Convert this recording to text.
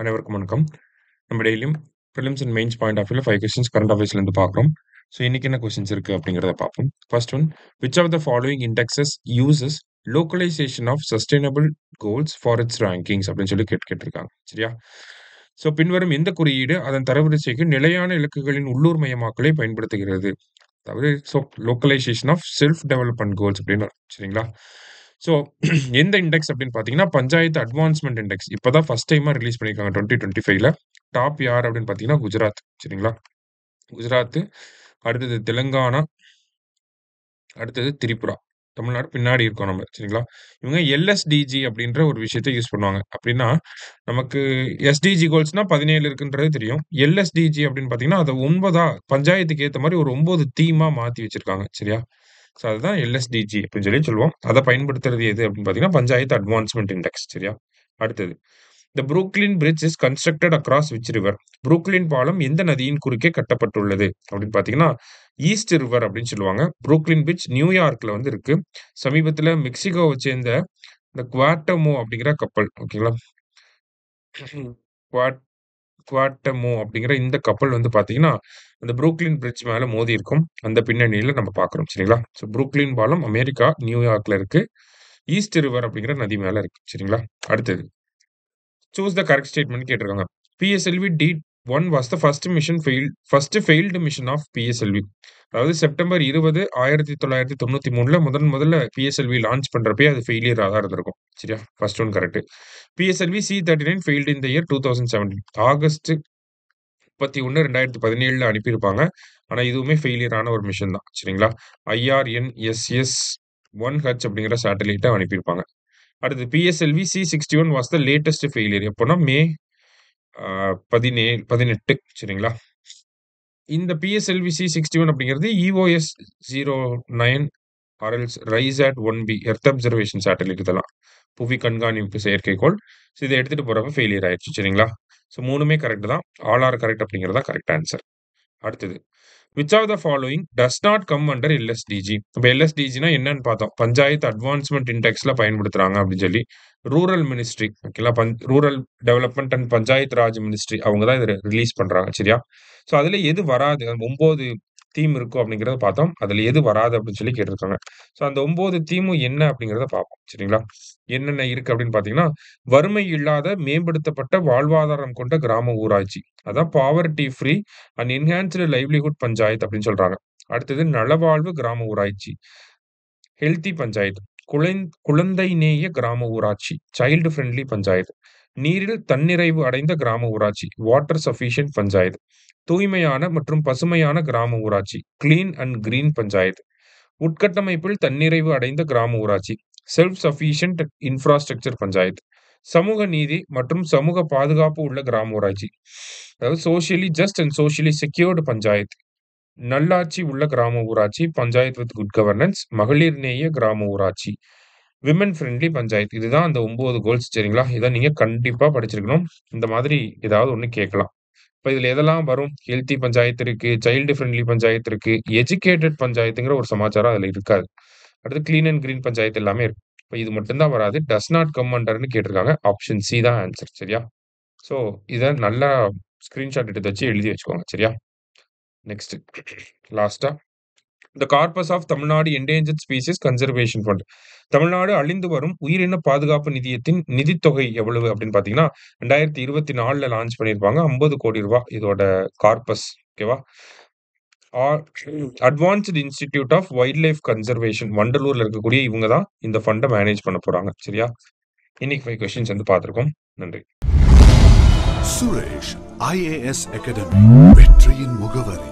அனைவருக்கும் வணக்கம். நம்ம டெய்லியும் prelims and mains point of வியூல 5 கொஸ்டின்ஸ் கரண்ட் அஃபேர்ஸ்லேருந்து பார்க்குறோம். ஸோ இன்னைக்கு என்ன கொஸ்டின்ஸ் இருக்கு அப்படிங்கிறத பார்ப்போம். First one, which of the following indexes uses localisation of sustainable goals for its rankings அப்படின்னு சொல்லி கேட்டிருக்காங்க. சரியா? ஸோ பின்வரும் எந்த குறியீடு அதன் தரவரிசைக்கு நிலையான இலக்குகளின் உள்ளூர் மயமாக்கலை பயன்படுத்துகிறது? அதாவது localisation of self development goals அப்படின்னு. சரிங்களா? ஸோ எந்த இண்டெக்ஸ் அப்படின்னு பார்த்தீங்கன்னா பஞ்சாயத்து அட்வான்ஸ்மெண்ட் இண்டெக்ஸ் இப்போதான் ஃபர்ஸ்ட் டைமாக ரிலீஸ் பண்ணியிருக்காங்க 2025ல. டாப் யார் அப்படின்னு பார்த்தீங்கன்னா குஜராத். சரிங்களா? குஜராத், அடுத்தது தெலுங்கானா, அடுத்தது திரிபுரா. தமிழ்நாடு பின்னாடி இருக்கோம் நம்ம. சரிங்களா? இவங்க எல்எஸ்டிஜி அப்படின்ற ஒரு விஷயத்தை யூஸ் பண்ணுவாங்க. அப்படின்னா நமக்கு எஸ்டிஜி கோல்ஸ்னா 17 இருக்குன்றது தெரியும். எல்எஸ்டிஜி அப்படின்னு பார்த்தீங்கன்னா அதை 9 பஞ்சாயத்துக்கு ஏற்ற மாதிரி ஒரு 9 தீமா மாற்றி வச்சிருக்காங்க. சரியா? ஸோ அதுதான் எல்எஸ்டிஜி அப்படின்னு சொல்லி சொல்லுவோம். அதை பயன்படுத்துறது எது அப்படின்னு பார்த்தீங்கன்னா பஞ்சாயத்து அட்வான்ஸ்மெண்ட் இண்டெக்ஸ். சரியா? அடுத்தது, the Brooklyn Bridge is constructed across which river? Brooklyn பாலம் எந்த நதியின் குறுக்கே கட்டப்பட்டுள்ளது அப்படின்னு பார்த்தீங்கன்னா ஈஸ்ட் ரிவர் அப்படின்னு சொல்லுவாங்க. புரூக்ளின் பிரிட்ஜ் நியூயார்க்ல வந்து இருக்கு. சமீபத்தில் மெக்சிகோவை சேர்ந்த இந்த குவாட்டமோ அப்படிங்கிற கப்பல், ஓகேங்களா, குவாட்டமோ அப்படிங்கிற இந்த கப்பல் வந்து பார்த்தீங்கன்னா அந்த புரூக்ளின் பிரிட்ஜ் மேல மோதி இருக்கும். அந்த பின்னணியில நம்ம பார்க்குறோம். சரிங்களா? ஸோ புரூக்ளின் பாலம் அமெரிக்கா நியூயார்க்ல இருக்கு. ஈஸ்ட் ரிவர் அப்படிங்கிற நதி மேல இருக்கு. சரிங்களா? அடுத்தது, சூஸ் த கரெக்ட் ஸ்டேட்மெண்ட் கேட்டிருக்காங்க. PSLV D1 was the first failed mission of PSLV. அதாவது செப்டம்பர் 20, 1993 முதல்ல பிஎஸ்எல்வி லான்ச் பண்றப்பே அது ஃபெயிலியர் தான் இருந்திருக்கும். சரியா? First one correct. PSLV C39 failed in the year 2017. August 31, 2017 அனுப்பியிருப்பாங்க. ஆனா இதுவுமே ஃபெயிலியர் ஆன ஒரு மிஷன் தான். சரிங்களா? IRNSS-1H அப்படிங்கிற சேட்டலைட்டை அனுப்பியிருப்பாங்க. அடுத்து, PSLV C61 was the latest failure. எப்போனா மே 18. சரிங்களா? இந்த பிஎஸ்எல்வி C61 அப்படிங்கிறது EOS-09 ஆர்எல்ஸ் ரைசாட் 1B earth observation satellite. இதெல்லாம் புவி கண்காணிப்பு செயற்கைக்கோள். ஸோ இதை எடுத்துட்டு போறப்ப ஃபெயிலியர் ஆயிடுச்சு. சரிங்களா? ஸோ மூணுமே கரெக்ட் தான். ஆல் ஆர் கரெக்ட் அப்படிங்கிறதா கரெக்ட் ஆன்சர். அடுத்தது, which of the following does not come under LSDG? இப்போ எல்எஸ்டிஜினா என்னன்னு பார்த்தோம். பஞ்சாயத்து அட்வான்ஸ்மெண்ட் இண்டெக்ஸ்ல பயன்படுத்துறாங்க அப்படின்னு சொல்லி ரூரல் மினிஸ்ட்ரி, ஓகேங்களா, rural development and panchayat Raj ministry அவங்க தான் இதை ரிலீஸ் பண்றாங்க. சரியா? ஸோ அதுல எது வராது, 9 தீம் இருக்கும் அப்படிங்கிறத பார்த்தோம். அதுல எது வராது அப்படின்னு சொல்லி கேட்டிருக்காங்க. ஸோ அந்த 9 தீமும் என்ன அப்படிங்கிறத பார்ப்போம். சரிங்களா? என்னென்ன இருக்கு அப்படின்னு பார்த்தீங்கன்னா, வறுமை இல்லாத மேம்படுத்தப்பட்ட வாழ்வாதாரம் கொண்ட கிராம ஊராட்சி, அதான் poverty free and enhanced livelihood panchayat அப்படின்னு சொல்றாங்க. அடுத்தது, நலவாழ்வு கிராம ஊராட்சி, ஹெல்தி பஞ்சாயத்து, குழந்தை நேய கிராம ஊராட்சி, சைல்டு ஃப்ரெண்ட்லி பஞ்சாயத்து, நீரில் தன்னிறைவு அடைந்த கிராம ஊராட்சி, வாட்டர் சஃபிஷியன்ட் பஞ்சாயத்து, தூய்மையான மற்றும் பசுமையான கிராம ஊராட்சி, கிளீன் அண்ட் கிரீன் பஞ்சாயத்து, உட்கட்டமைப்பில் தன்னிறைவு அடைந்த கிராம ஊராட்சி, செல்ஃப் சஃபிஷியன்ட் இன்ஃப்ராஸ்ட்ரக்சர் பஞ்சாயத்து, சமூக நீதி மற்றும் சமூக பாதுகாப்பு உள்ள கிராம ஊராட்சி, அதாவது socially just and socially secured panchayat, நல்லாட்சி உள்ள கிராம ஊராட்சி, பஞ்சாயத்து வித் குட் கவர்னன்ஸ், மகளிர் நேய கிராம ஊராட்சி, விமன் ஃப்ரெண்ட்லி பஞ்சாயத்து. இதுதான் அந்த 9 கோல்ஸ். சரிங்களா? இதை நீங்க கண்டிப்பா படிச்சிருக்கணும். இந்த மாதிரி ஏதாவது ஒண்ணு கேட்கலாம். இப்ப இதுல எதெல்லாம் வரும்? ஹெல்த்தி பஞ்சாயத்து இருக்கு, சைல்டு ஃப்ரெண்ட்லி பஞ்சாயத்து இருக்கு, எஜுகேட்டட் பஞ்சாயத்துங்கிற ஒரு சமாச்சாரம் அதுல இருக்காது. அடுத்து கிளீன் அண்ட் கிரீன் பஞ்சாயத்து எல்லாமே இருக்கு. இப்ப இது மட்டும் தான் வராது. டஸ் நாட் கம் அண்டர்னு கேட்டிருக்காங்க. ஆப்ஷன் சி தான் ஆன்சர். சரியா? சோ இத நல்லா ஸ்கிரீன்ஷாட் எடுத்து வச்சு எழுதி வச்சுக்கோங்க. சரியா? நெக்ஸ்ட், லாஸ்டா, the corpus of Tamil Nadu endangered species conservation fund. Tamil Nadu அழிந்து வரும் உயிரின பாதுகாப்பு நிதியத்தின் நிதித்தொகை எவ்வளவு அப்படின்னு பாத்தீங்கன்னா 2024 லான்ச் பண்ணியிருப்பாங்க. 50 கோடி ரூபாய் இதோட கார்பஸ். ஓகேவா? Advanced institute of wildlife conservation வண்டலூர்ல இருக்கக்கூடிய இவங்க தான் இந்த ஃபண்டை மேனேஜ் பண்ண போறாங்க. சரியா? இன்னைக்கு 5 கொஸ்டின்ஸ் வந்து பார்த்திருக்கோம். நன்றி. சுரேஷ் IAS அகாடமி, வெற்றியின் முகவரி.